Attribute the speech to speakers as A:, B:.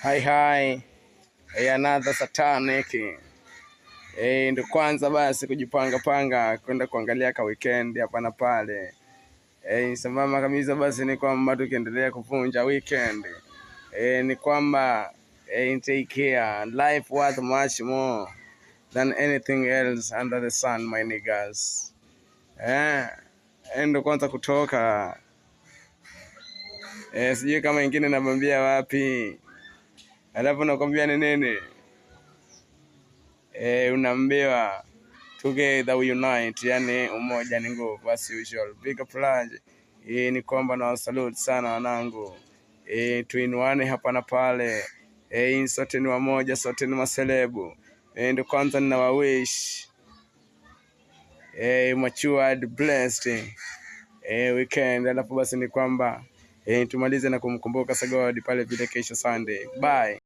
A: Hi. Another satanic. Ndio kwanza basi kujipanga kwenda kuangalia ka weekend hapa na pale. Sambamba kabisa basi ni kwamba tukiendelea kuvunja weekend. Ni kwamba take care. Life worth much more than anything else under the sun, my niggas. Ndio kwanza kutoka. Sijui kama ingine nabambia wapi. Alafu nakwambia ni nini? Unaambiwa together we unite, yani umoja ni nguvu as usual. Big up plunge. Ni kwamba na salute sana wanangu. Tuinuane hapa na pale. Sote ni wamoja, sote ni maselebu. Ndio kwanza ninawawish matured blessed weekend. Alafu basi ni kwamba tumalize na kumkumbuka Sagodi pale vile kesho Sunday. Bye.